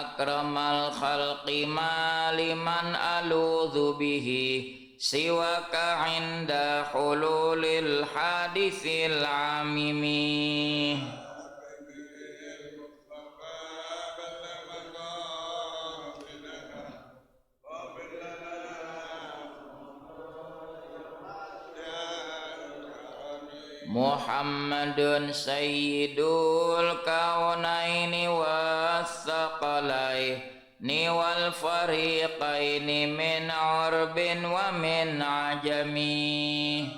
akramal khalqi ma liman aludhu bihi siwaka inda hululil hadithil amimi. Muhammadun sayyidul kaunaini wassaqalaini wal fariqaini min urbin wa min ajami.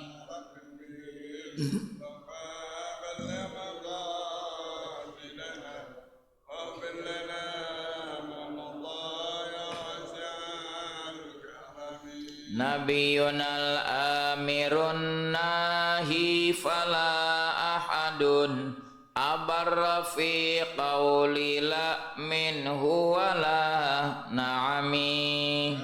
Nabiyunal amirun nahi fala ahadun abarra fi qawli la minhu wala na'ami.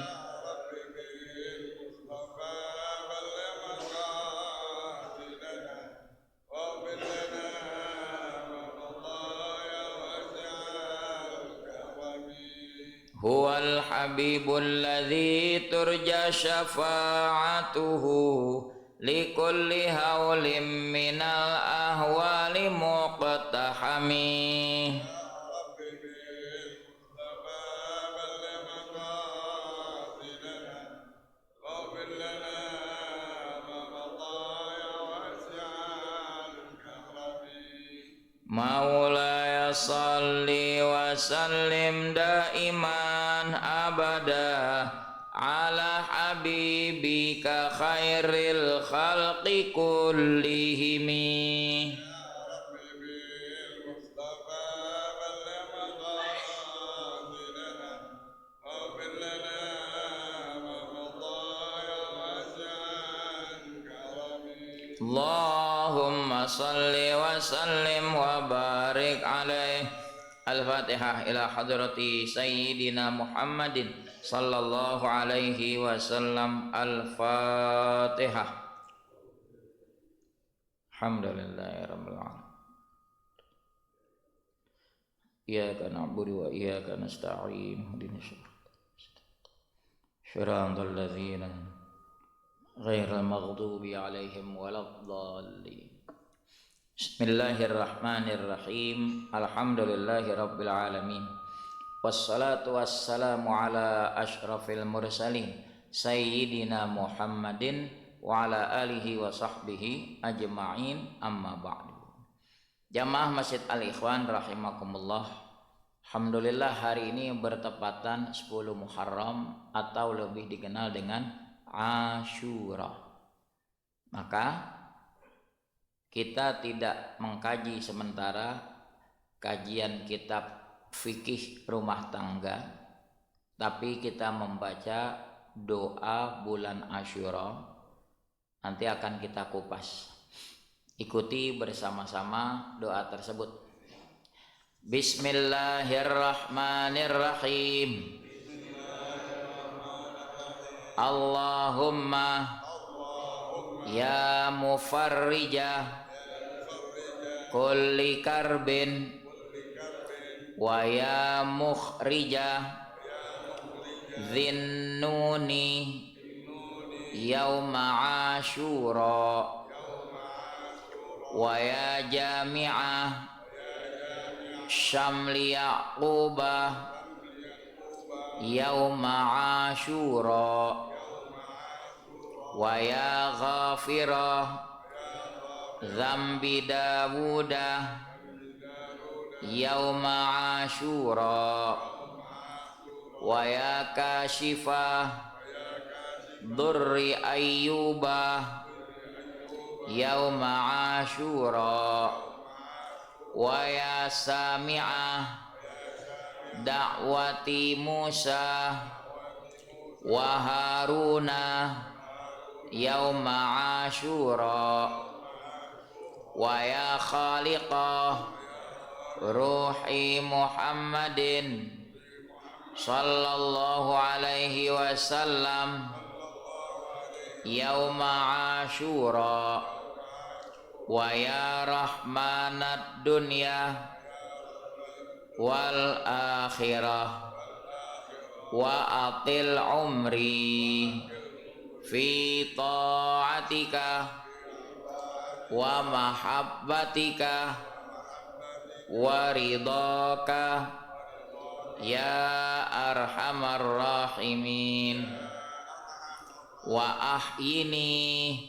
Huwal habibul ladzi turja syafa'atuhu likulli hawlim minal ahwali muqtahami. Maulaya salli wa sallim daiman abada ala habibika khairil khalqi kullihimi. Allahumma salli wa sallim wa barik alaih. Al-Fatihah ila hadrati Sayyidina Muhammadin sallallahu alaihi wasallam. Al-Fatihah. Alhamdulillahi rabbil alamin. Iyyaka na'budu wa iyyaka nasta'in. Ihdinas siratal ladzina ghairil maghdubi alaihim waladdallin. Bismillahirrahmanirrahim. Alhamdulillahi rabbil alamin. Wassalatu wassalamu ala asyrafil mursalin Sayyidina Muhammadin wa ala alihi wa sahbihi ajma'in, amma ba'du. Jamaah Masjid Al-Ikhwan rahimakumullah. Alhamdulillah hari ini bertepatan 10 Muharram atau lebih dikenal dengan Asyura. Maka kita tidak mengkaji sementara kajian kitab fikih rumah tangga, tapi kita membaca doa bulan Asyura. Nanti akan kita kupas. Ikuti bersama-sama doa tersebut. Bismillahirrahmanirrahim. Allahumma ya mufarrijah kulli karbin wa ya mukhrijah dhinnuni yauma asyura wa ya jami'ah syamli yaqubah yauma asyura wa ya ghafirah dzambi dawuda yauma asyura wa ya kashifah durri ayyuba yauma asyura wa ya sami'ah da'wati Musa wa Haruna yauma asyura wa ya khaliqah ruhi Muhammadin sallallahu alaihi wasallam yauma asyura wa ya rahmanad dunya wal akhirah wa atil umri fi ta'atika wa mahabbatika wa ridaka ya arhamar rahimin wa ahyini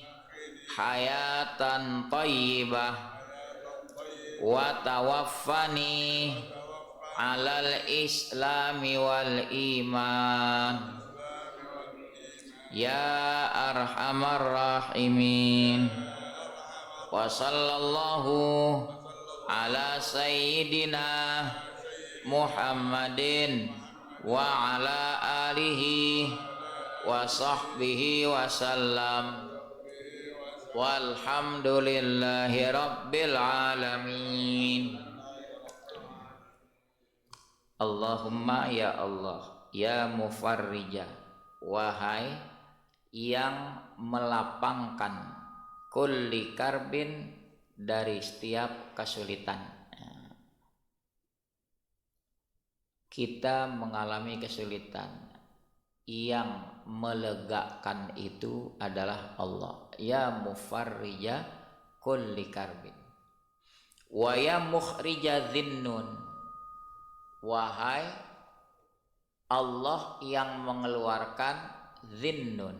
hayatan thayyibah wa tawaffani alal islami wal iman ya arhamar rahimin wa sallallahu ala sayyidina Muhammadin wa ala alihi wa sahbihi wa sallam walhamdulillahi rabbil alamin. Allahumma ya Allah, ya mufarrija, wahai yang melapangkan kulli karbin, dari setiap kesulitan. Kita mengalami kesulitan, yang melegakan itu adalah Allah. Ya mufarrija kulli karbin wa ya mukhrija dhinnun, wahai Allah yang mengeluarkan dhinnun,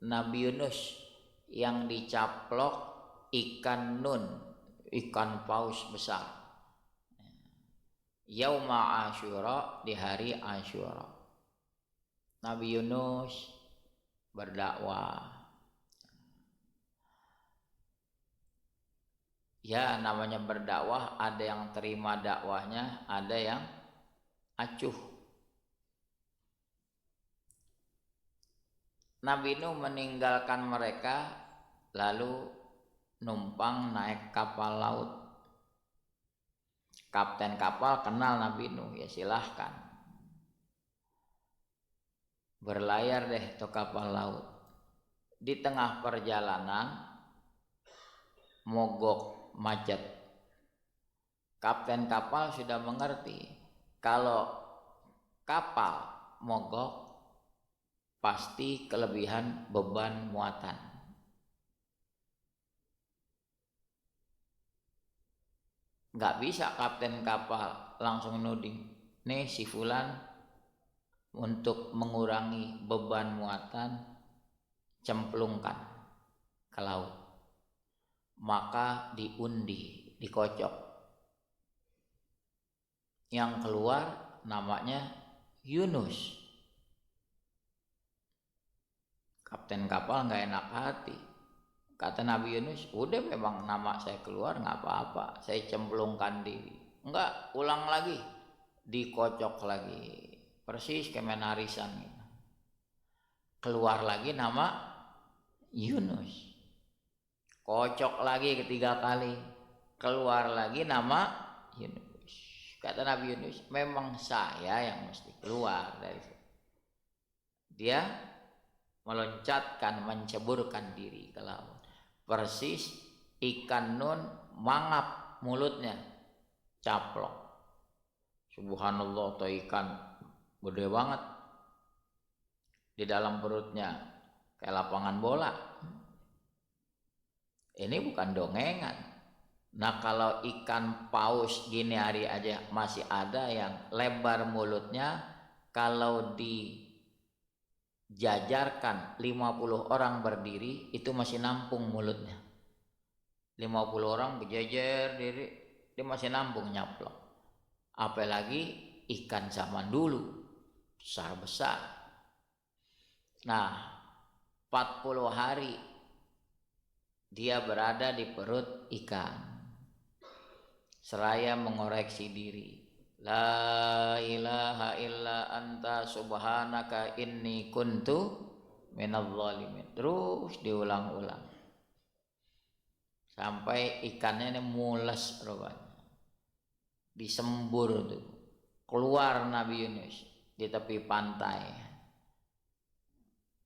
Nabi Yunus yang dicaplok ikan nun, ikan paus besar, yauma Asyura, di hari Asyura. Nabi Yunus berdakwah. Ya, namanya berdakwah, ada yang terima dakwahnya, ada yang acuh. Nabi Nuh meninggalkan mereka, lalu numpang naik kapal laut. Kapten kapal kenal Nabi Nuh, ya silahkan. Berlayar deh ke kapal laut. Di tengah perjalanan mogok macet. Kapten kapal sudah mengerti kalau kapal mogok pasti kelebihan beban muatan. Nggak bisa kapten kapal langsung nuding, nih si fulan untuk mengurangi beban muatan cemplungkan ke laut. Maka diundi, dikocok. Yang keluar namanya Yunus. Kapten kapal nggak enak hati. Kata Nabi Yunus, udah memang nama saya keluar nggak apa-apa, saya cemplungkan diri. Enggak, ulang lagi, dikocok lagi, persis kayak main arisan gitu. Keluar lagi nama Yunus. Kocok lagi ketiga kali, keluar lagi nama Yunus. Kata Nabi Yunus, memang saya yang mesti keluar dari situ. Dia meloncatkan, menceburkan diri ke laut. Persis ikan nun mangap mulutnya, caplok. Subhanallah, tuh ikan gede banget di dalam perutnya, kayak lapangan bola. Ini bukan dongengan. Nah, kalau ikan paus gini hari aja masih ada yang lebar mulutnya, kalau dijajarkan 50 orang berdiri itu masih nampung mulutnya. 50 orang berjajar diri, dia masih nampung nyaplok. Apalagi ikan zaman dulu besar-besar. Nah, 40 hari dia berada di perut ikan, seraya mengoreksi diri. La ilaha illa anta subhanaka inni kuntu minadz zalimin. Terus diulang-ulang sampai ikannya ini mules rupanya, disembur tuh. Keluar Nabi Yunus di tepi pantai,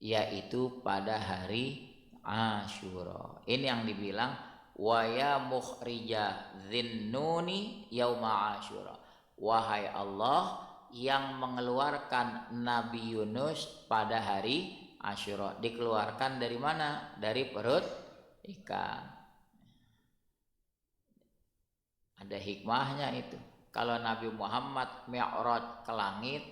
yaitu pada hari Asyura. Ini yang dibilang wa ya mukhrija dhinnuni yauma Asyura, wahai Allah yang mengeluarkan Nabi Yunus pada hari Asyura. Dikeluarkan dari mana? Dari perut ikan. Ada hikmahnya itu. Kalau Nabi Muhammad mi'raj ke langit,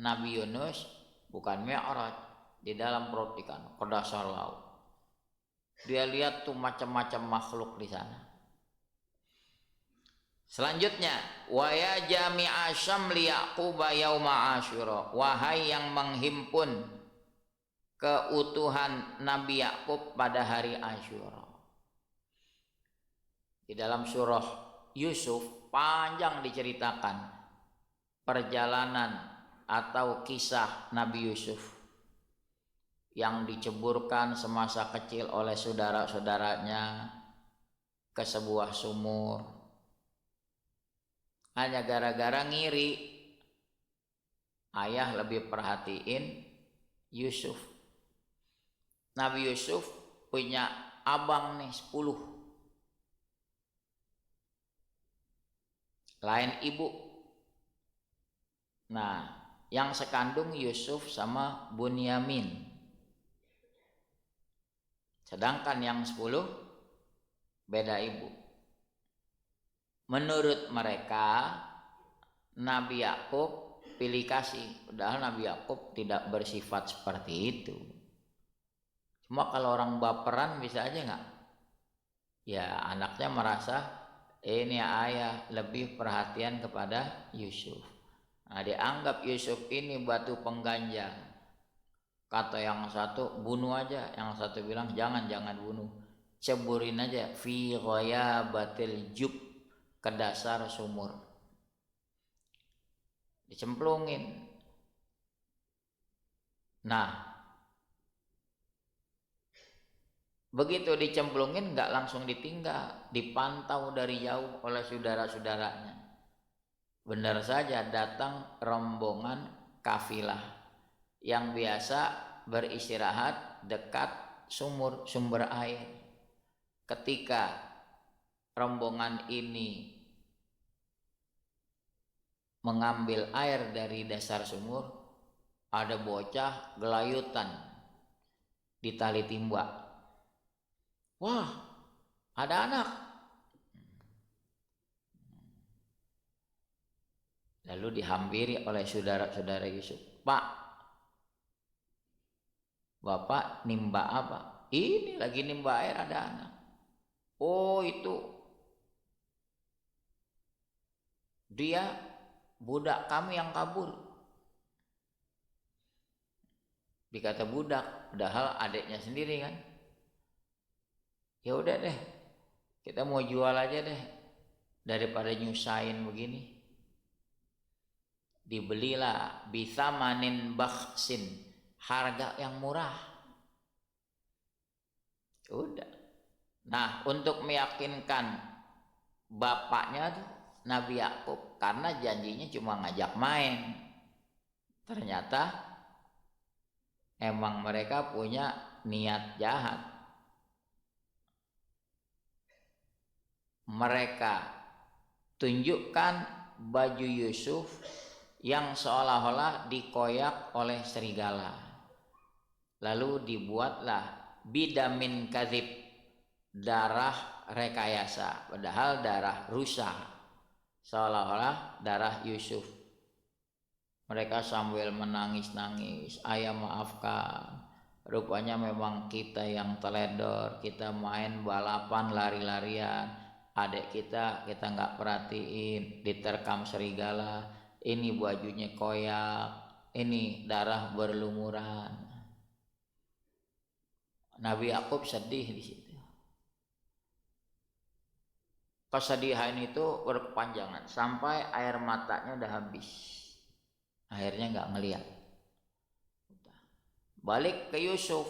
Nabi Yunus bukan mi'raj, di dalam perut ikan, ke dasar laut. Dia lihat tuh macam-macam makhluk di sana. Selanjutnya, wa ya jami'a syamli yaquba yauma asyura, wahai yang menghimpun keutuhan Nabi Yakub pada hari Asyura. Di dalam surah Yusuf panjang diceritakan perjalanan atau kisah Nabi Yusuf yang diceburkan semasa kecil oleh saudara-saudaranya ke sebuah sumur hanya gara-gara ngiri ayah lebih perhatiin Yusuf. Nabi Yusuf punya abang nih 10, lain ibu. Nah, yang sekandung Yusuf sama Bunyamin. Sedangkan yang 10 beda ibu. Menurut mereka Nabi Yakub pilih kasih, padahal Nabi Yakub tidak bersifat seperti itu. Cuma kalau orang baperan bisa aja nggak? Ya anaknya merasa ini ayah lebih perhatian kepada Yusuf. Nah, dianggap Yusuf ini batu pengganjal. Kata yang satu bunuh aja, yang satu bilang jangan bunuh, ceburin aja fi ghayabatil jub, ke dasar sumur, dicemplungin. Nah, begitu dicemplungin nggak langsung ditinggal, dipantau dari jauh oleh saudara-saudaranya. Benar saja datang rombongan kafilah yang biasa beristirahat dekat sumber air. Ketika rombongan ini mengambil air dari dasar sumur, ada bocah gelayutan di tali timba. Wah, ada anak. Lalu dihampiri oleh saudara-saudara Yusuf. Pak, Bapak nimba apa? Ini lagi nimba air, ada anak. Oh, itu dia budak kami yang kabur. Dikata budak, padahal adiknya sendiri kan. Ya udah deh, kita mau jual aja deh daripada nyusahin begini. Dibelilah bisa manin bakhsin, harga yang murah. Udah. Nah, untuk meyakinkan bapaknya tuh Nabi Yakub, karena janjinya cuma ngajak main, ternyata emang mereka punya niat jahat. Mereka tunjukkan baju Yusuf yang seolah-olah dikoyak oleh serigala. Lalu dibuatlah bidamin kadzib, darah rekayasa, padahal darah rusa, seolah-olah darah Yusuf. Mereka sambil menangis-nangis, ayah maafkan, rupanya memang kita yang teledor, kita main balapan lari-larian, adik kita nggak perhatiin, diterkam serigala, ini bajunya koyak, ini darah berlumuran. Nabi Yakub sedih di situ. Kesedihan itu berkepanjangan sampai air matanya udah habis. Akhirnya nggak ngelihat. Balik ke Yusuf.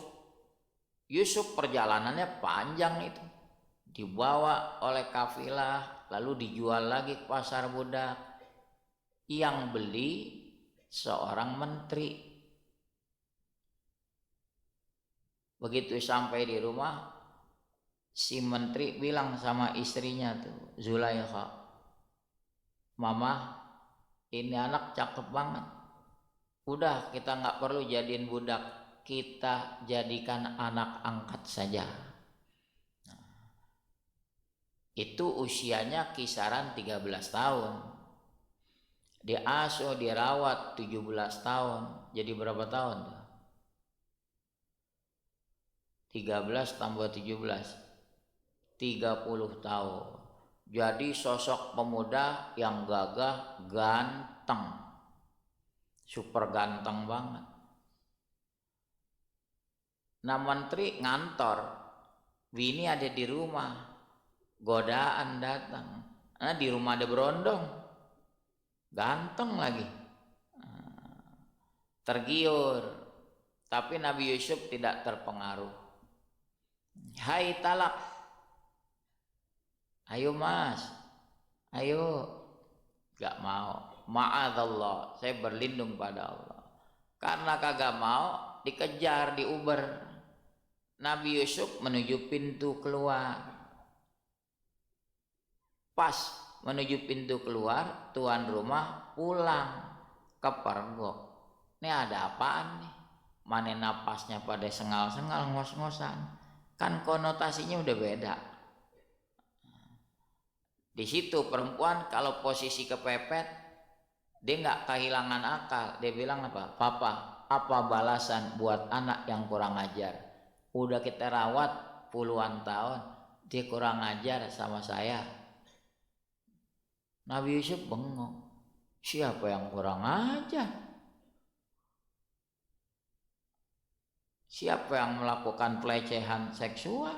Yusuf perjalanannya panjang itu. Dibawa oleh kafilah, lalu dijual lagi ke pasar budak. Yang beli seorang menteri. Begitu sampai di rumah, si menteri bilang sama istrinya tuh, Zulaikha, Mama ini anak cakep banget. Udah, kita nggak perlu jadiin budak, kita jadikan anak angkat saja. Itu usianya kisaran 13 tahun. Diasuh, dirawat 17 tahun. Jadi berapa tahun tuh? 13 tambah 17, 30 tahun. Jadi sosok pemuda yang gagah, ganteng, super ganteng banget. Nah, menteri ngantor, bini ada di rumah, godaan datang. Nah, di rumah ada berondong, ganteng lagi, tergiur. Tapi Nabi Yusuf tidak terpengaruh. Hai talak, ayo mas, ayo. Gak mau. Ma'adallah, saya berlindung pada Allah. Karena kagak mau, dikejar, diuber. Nabi Yusuf menuju pintu keluar. Pas menuju pintu keluar, tuan rumah pulang ke pergok. Ini ada apaan nih? Mana napasnya pada sengal-sengal, ngos-ngosan. Kan konotasinya udah beda. Di situ perempuan kalau posisi kepepet, dia nggak kehilangan akal. Dia bilang apa? Papa, apa balasan buat anak yang kurang ajar? Udah kita rawat puluhan tahun, dia kurang ajar sama saya. Nabi Yusuf bengong. Siapa yang kurang ajar? Siapa yang melakukan pelecehan seksual?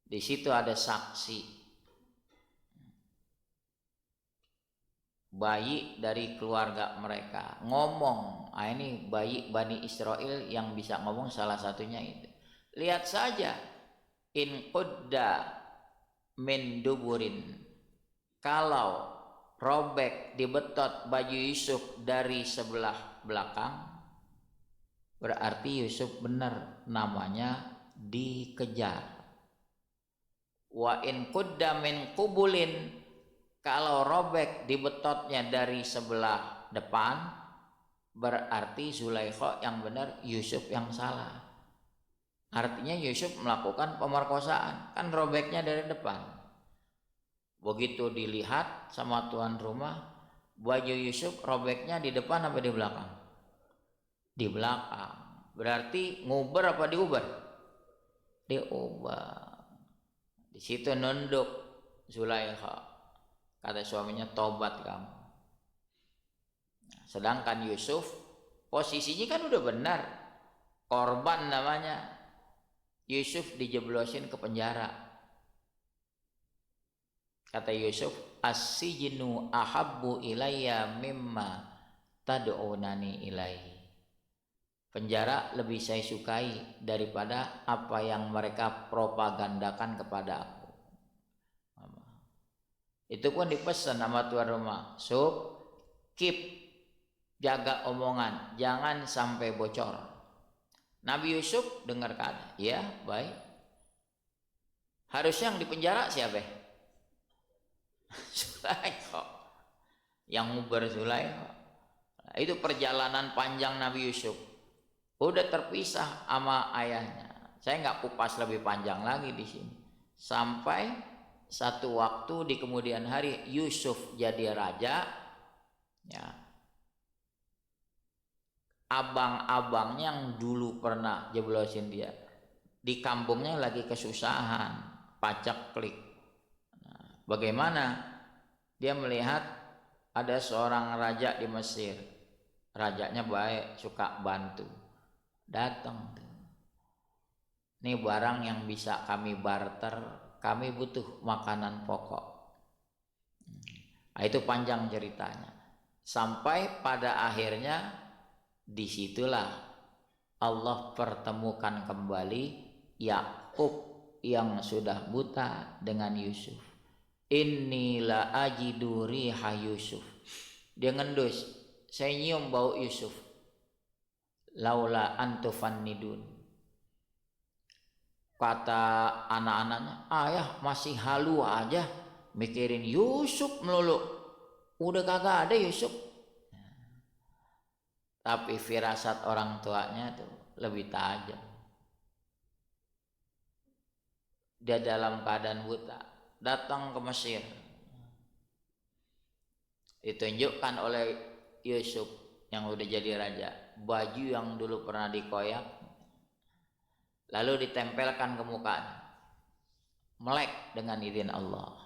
Di situ ada saksi. Bayi dari keluarga mereka ngomong. Ini bayi Bani Israel yang bisa ngomong, salah satunya itu. Lihat saja. In qudda min duburin. Kalau robek, dibetot baju Yusuf dari sebelah belakang, berarti Yusuf benar namanya dikejar. Wa in qudda min qubulin, kalau robek dibetotnya dari sebelah depan, berarti Zulaikha yang benar, Yusuf yang salah. Artinya Yusuf melakukan pemerkosaan, kan robeknya dari depan. Begitu dilihat sama tuan rumah, baju Yusuf robeknya di depan apa di belakang? Di belakang. Berarti nguber apa diuber? Diuber. Di situ nunduk Zulaikha. Kata suaminya, tobat kamu. Sedangkan Yusuf posisinya kan udah benar, korban namanya. Yusuf dijeblosin ke penjara. Kata Yusuf, as-sijnu ahabbu ilayya mimma tad'unani ilaihi. Penjara lebih saya sukai daripada apa yang mereka propagandakan kepada aku. Itu pun dipesan sama tuan rumah, Sup, keep, jaga omongan, jangan sampai bocor. Nabi Yusuf dengar kata, ya baik. Harusnya yang dipenjara siapa? Zulaikha, yang nguber Zulaikha. Nah, itu perjalanan panjang Nabi Yusuf. Udah terpisah sama ayahnya. Saya nggak kupas lebih panjang lagi di sini. Sampai satu waktu di kemudian hari Yusuf jadi raja, ya. Abang-abangnya yang dulu pernah jeblosin dia di kampungnya lagi kesusahan, pacak klik. Nah, bagaimana dia melihat ada seorang raja di Mesir, rajanya baik, suka bantu, datang tuh. Ini barang yang bisa kami barter, kami butuh makanan pokok. Nah, itu panjang ceritanya. Sampai pada akhirnya disitulah Allah pertemukan kembali Yakub yang sudah buta dengan Yusuf. Inni la ajidu riha Yusuf. Dia ngendus, saya nyium bau Yusuf. Laula antufannidun. Kata anak-anaknya, ayah masih halu aja mikirin Yusuf melulu. udah kagak ada Yusuf. Tapi firasat orang tuanya tuh lebih tajam. Dia dalam keadaan buta datang ke Mesir, ditunjukkan oleh Yusuf yang udah jadi raja baju yang dulu pernah dikoyak, lalu ditempelkan ke mukanya, melek dengan izin Allah.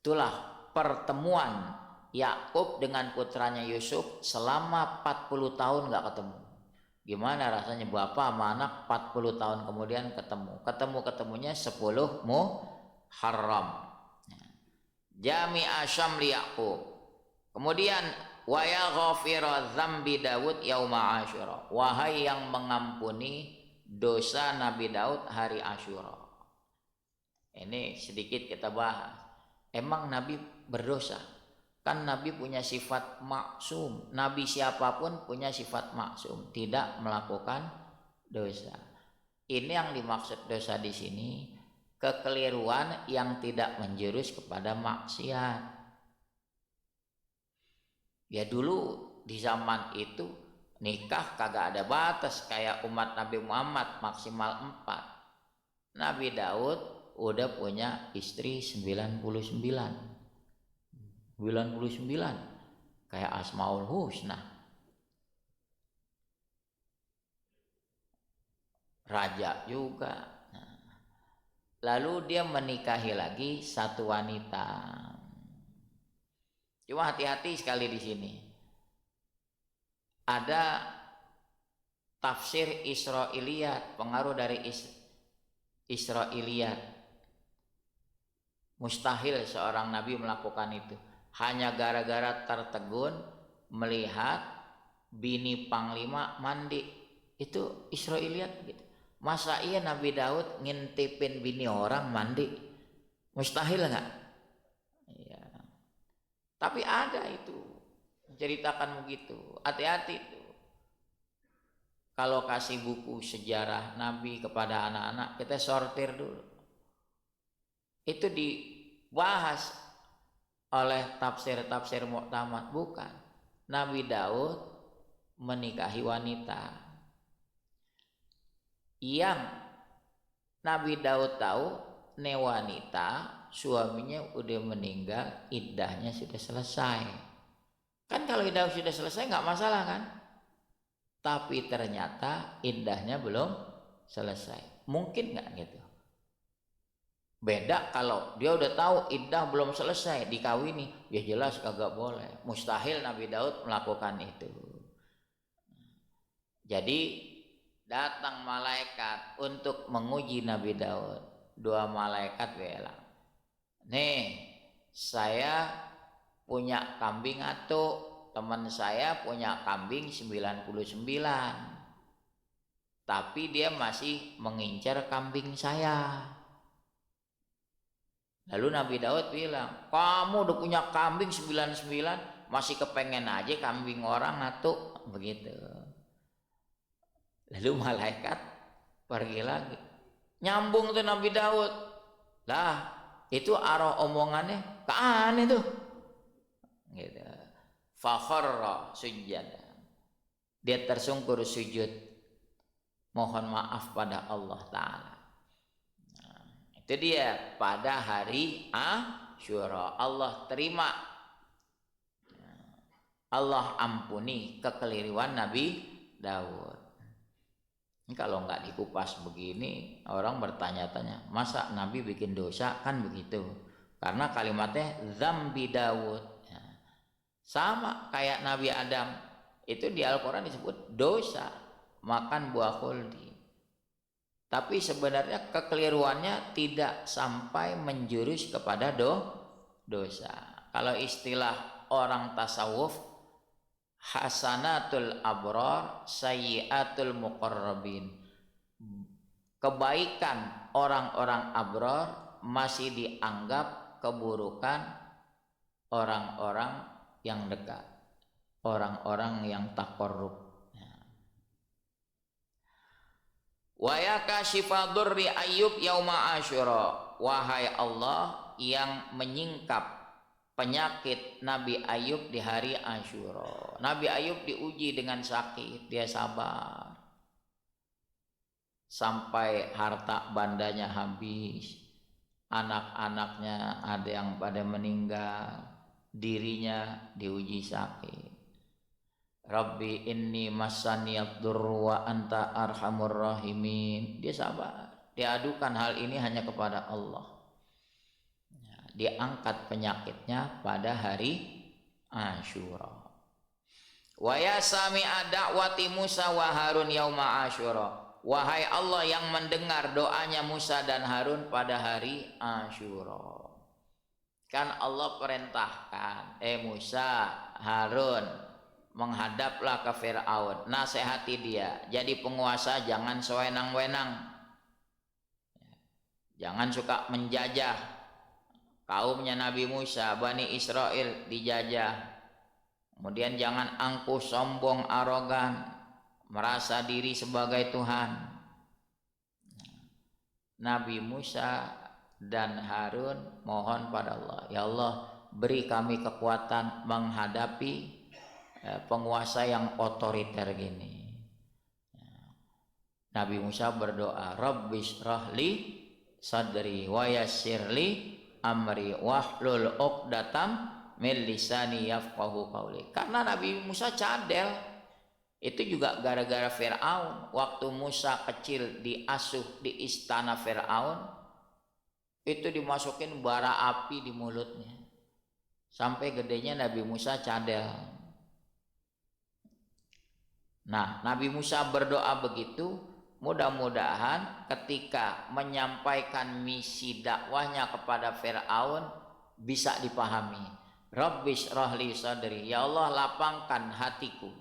Itulah pertemuan Yakub dengan putranya Yusuf selama 40 tahun gak ketemu. Gimana rasanya bapak sama anak 40 tahun kemudian ketemu. Ketemunya 10 Muharram. Jami'a Syamli Yakub. Kemudian wa ya ghafira dzambi Daud yauma Asyura. Wahai yang mengampuni dosa Nabi Daud hari Asyura. Ini sedikit kita bahas. Emang Nabi berdosa? Kan Nabi punya sifat maksum. Nabi siapapun punya sifat maksum, tidak melakukan dosa. Ini yang dimaksud dosa di sini, kekeliruan yang tidak menjurus kepada maksiat. Ya dulu di zaman itu nikah kagak ada batas kayak umat Nabi Muhammad maksimal 4. Nabi Daud udah punya istri 99 kayak Asmaul Husna, raja juga. Lalu dia menikahi lagi satu wanita. Cuma hati-hati sekali di sini. Ada tafsir Israiliyat, pengaruh dari Israiliyat. Mustahil seorang nabi melakukan itu. Hanya gara-gara tertegun melihat bini panglima mandi. Itu Israiliyat gitu. Masa iya Nabi Daud ngintipin bini orang mandi? Mustahil enggak? Iya. Tapi ada itu. Menceritakan begitu. Hati-hati itu. Kalau kasih buku sejarah Nabi kepada anak-anak, kita sortir dulu. Itu dibahas oleh tafsir-tafsir muktamad, bukan. Nabi Daud menikahi wanita yang Nabi Daud tahu ne wanita suaminya udah meninggal, iddahnya sudah selesai. Kan kalau iddah sudah selesai nggak masalah kan? Tapi ternyata iddahnya belum selesai. Mungkin nggak gitu? Beda kalau dia udah tahu iddah belum selesai dikawini, ya jelas kagak boleh. Mustahil Nabi Daud melakukan itu. Jadi datang malaikat untuk menguji Nabi Daud. 2 malaikat bilang, nih saya punya kambing atuk, teman saya punya kambing 99, tapi dia masih mengincar kambing saya. Lalu Nabi Daud bilang, kamu udah punya kambing 99, masih kepengen aja kambing orang atuk, begitu. Lalu malaikat pergi lagi, nyambung tuh Nabi Daud. Lah itu arah omongannya ke aneh tuh gitu. Fakharra sujada, dia tersungkur sujud mohon maaf pada Allah Ta'ala. Itu dia pada hari Asyura Allah terima, Allah ampuni kekeliruan Nabi Daud. Ini kalau nggak dikupas begini orang bertanya-tanya, masa Nabi bikin dosa? Kan begitu, karena kalimatnya dzambi Daud ya. Sama kayak Nabi Adam itu di Al-Quran disebut dosa, makan buah khuldi. Tapi sebenarnya kekeliruannya tidak sampai menjurus kepada dosa. Kalau istilah orang tasawuf, hasanatul abrar sayyiatul muqarrabin. Kebaikan orang-orang abrar masih dianggap keburukan orang-orang yang dekat, orang-orang yang taqarrub. Wa ya kashifa durri Ayyub yauma Asyura. Wahai Allah yang menyingkap penyakit Nabi Ayub di hari Asyura. Nabi Ayub diuji dengan sakit, dia sabar. Sampai harta bandanya habis, anak-anaknya ada yang pada meninggal, dirinya diuji sakit. Rabbi inni massaniyad durru wa anta arhamur rahimin. Dia sabar, dia adukan hal ini hanya kepada Allah. Diangkat penyakitnya pada hari Asyura. Wa ya sami'a da'wati Musa wa Harun yauma Asyura. Wahai Allah yang mendengar doanya Musa dan Harun pada hari Asyura. Kan Allah perintahkan, Musa, Harun, menghadaplah ke Fir'aun, nasihati dia, jadi penguasa jangan sewenang-wenang, jangan suka menjajah. Kaumnya Nabi Musa, Bani Israel dijajah. Kemudian jangan angkuh, sombong, arogan, merasa diri sebagai Tuhan. Nabi Musa dan Harun mohon pada Allah, ya Allah beri kami kekuatan menghadapi penguasa yang otoriter gini. Nabi Musa berdoa, Rabbis rahli sadri wa yassirli amri wahlul uqdatam min lisani yafqahu qawli. Karena Nabi Musa cadel. Itu juga gara-gara Fir'aun. Waktu Musa kecil diasuh di istana Fir'aun, itu dimasukin bara api di mulutnya. Sampai gedenya Nabi Musa cadel. Nah, Nabi Musa berdoa begitu. Mudah-mudahan ketika menyampaikan misi dakwahnya kepada Fir'aun bisa dipahami. Rabbis rahli sadri, ya Allah lapangkan hatiku.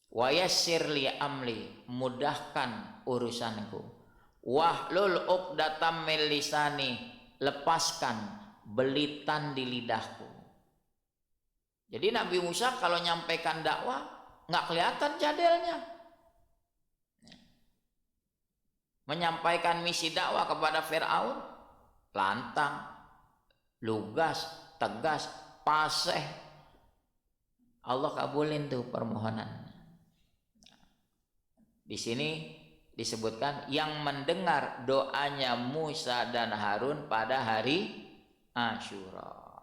Wa yassirli amli, mudahkan urusanku. Wahlul uqdatam min lisani, lepaskan belitan di lidahku. Jadi Nabi Musa kalau nyampaikan dakwah nggak kelihatan cadelnya. Menyampaikan misi dakwah kepada Fir'aun lantang, lugas, tegas, fasih. Allah kabulin tuh permohonan. Di sini disebutkan yang mendengar doanya Musa dan Harun pada hari Asyura.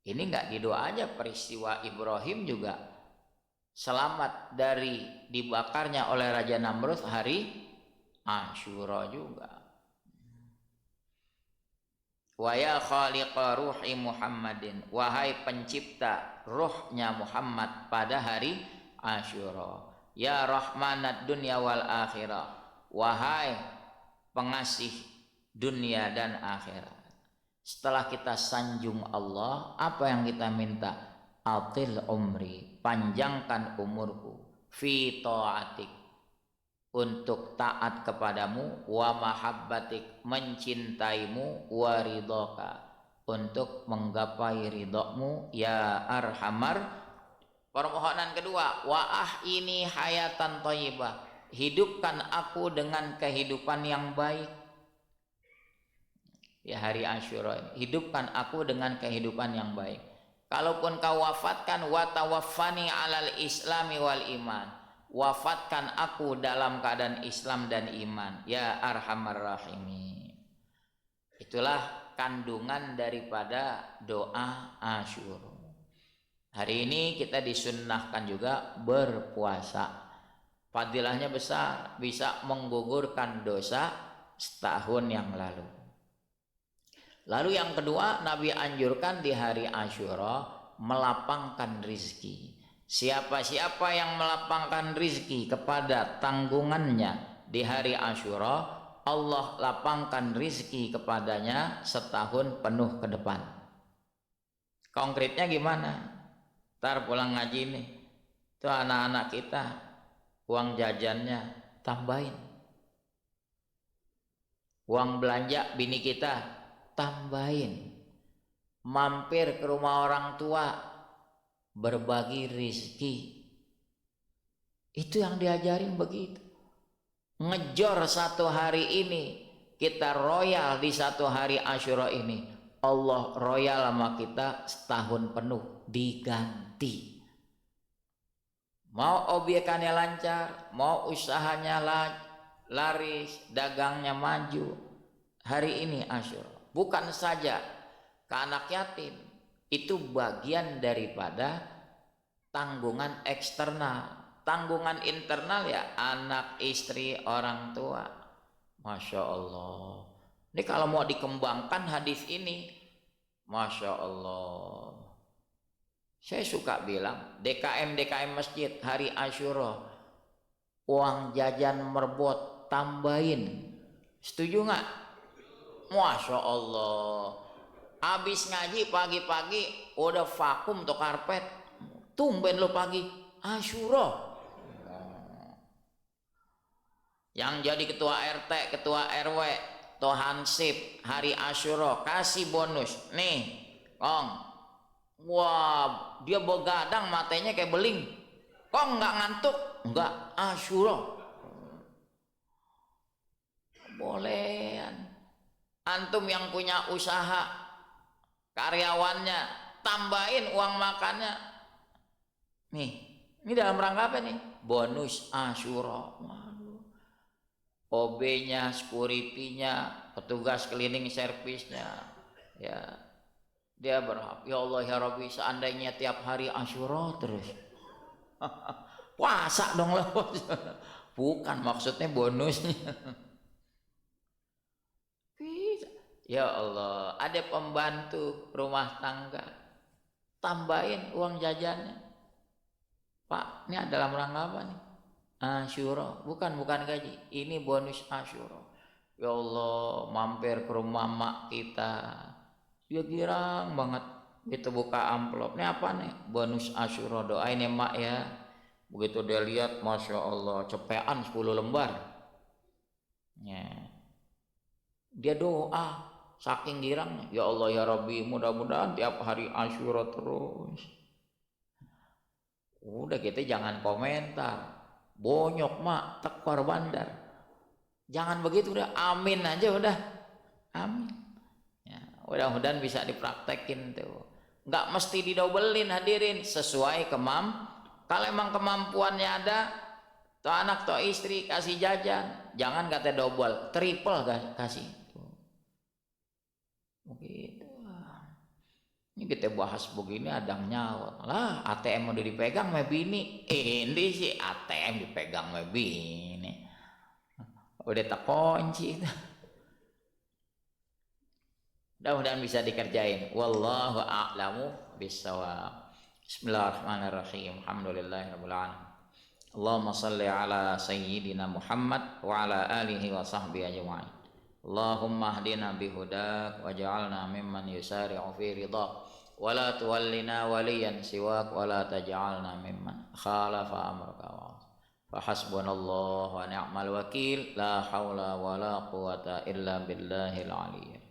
Ini enggak di doa aja, peristiwa Ibrahim juga selamat dari dibakarnya oleh Raja Namrud hari Asyura juga. Wa ya khaliqa ruhi Muhammadin, wahai pencipta ruhnya Muhammad pada hari Asyura. Ya rahmanad dunya wal akhirah, wahai pengasih dunia dan akhirat. Setelah kita sanjung Allah, apa yang kita minta? Atil umri, panjangkan umurku, fi ta'atik, untuk taat kepadamu, wa mahabbatik, mencintaimu, wa ridhoka, untuk menggapai ridhomu, ya arhamar. Permohonan kedua, wa ahini hayatan thayyibah, hidupkan aku dengan kehidupan yang baik. Ya hari Asyura, hidupkan aku dengan kehidupan yang baik. Kalaupun kau wafatkan, wa tawaffani alal islami wal iman, wafatkan aku dalam keadaan Islam dan iman, ya arhamar rahimin. Itulah kandungan daripada doa Asyura. Hari ini kita disunnahkan juga berpuasa. Fadilahnya besar, bisa menggugurkan dosa setahun yang lalu. Lalu yang kedua, Nabi anjurkan di hari Asyura melapangkan rizki. Siapa-siapa yang melapangkan rizki kepada tanggungannya di hari Asyura, Allah lapangkan rizki kepadanya setahun penuh ke depan. Konkretnya gimana? Ntar pulang ngaji nih, tuh anak-anak kita uang jajannya tambahin, uang belanja bini kita tambahin, mampir ke rumah orang tua berbagi rizki. Itu yang diajarin begitu. Ngejor satu hari ini, kita royal di satu hari Asyura ini, Allah royal sama kita setahun penuh diganti. Mau obyekannya lancar, mau usahanya laris, dagangnya maju, hari ini Asyura. Bukan saja ke anak yatim, itu bagian daripada tanggungan eksternal. Tanggungan internal ya anak, istri, orang tua. Masya Allah. Ini kalau mau dikembangkan hadis ini, Masya Allah. Saya suka bilang DKM masjid hari Asyura, uang jajan merbot tambahin. Setuju nggak? Masya Allah. Habis ngaji pagi-pagi udah vakum tuh karpet. Tumben lo pagi Asyura. Yang jadi ketua RT, ketua RW, toh hansip hari Asyura kasih bonus nih, Kong. Wah, dia begadang matanya kayak beling. Kong nggak ngantuk? Nggak, Asyura. Bolehan. Antum yang punya usaha, karyawannya tambahin uang makannya. Nih, ini dalam rangka apa nih? Bonus Asyura. OB-nya, security-nya, petugas cleaning service-nya, ya dia berharap, ya Allah ya Rabbi, seandainya tiap hari Asyura terus puasa dong lah. Bukan maksudnya bonusnya. Ya Allah, ada pembantu rumah tangga, tambahin uang jajannya. Pak, ini dalam rangka apa nih? Asyura, bukan gaji, ini bonus Asyura. Ya Allah, mampir ke rumah mak kita, dia girang banget, itu buka amplop, ini apa nih? Bonus Asyura, doain ya mak ya. Begitu dia lihat, Masya Allah, cepean 10 lembar ya. Dia doa saking girangnya, ya Allah ya Rabbi, mudah-mudahan tiap hari Asyura terus. Udah kita jangan komentar, bonyok mak tekor bandar, jangan begitu, udah amin aja udah, amin ya. Mudah-mudahan bisa dipraktekin tuh, nggak mesti didobelin hadirin, sesuai kalau emang kemampuannya ada, tuh anak tuh istri kasih jajan, jangan kata double, triple kasih tuh. Begitu. Ini kita bahas begini adang nyawa lah, ATM udah dipegang sama bini, ini sih ATM dipegang sama bini, udah tak kunci. Mudah-mudahan bisa dikerjain. Wallahu a'lamu bissawab. Bismillahirrahmanirrahim. Alhamdulillahirabbil alamin. Allahumma shalli ala sayyidina Muhammad wa ala alihi wa sahbihi ajma'in. Allahumma hdina bihudak waj'alna mimman yusari'u fi ridha wa la tuwallina waliyan siwak wa la taj'alna mimman khalafa amraka wa fa hasbunallahu wa ni'mal wakil, la haula wa la quwata illa billahil aliyyil.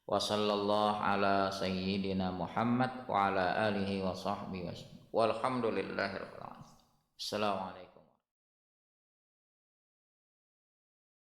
Wa sallallahu ala sayyidina Muhammad wa ala alihi wa sahbihi wasallam. Walhamdulillahirabbil alamin. Assalamualaikum.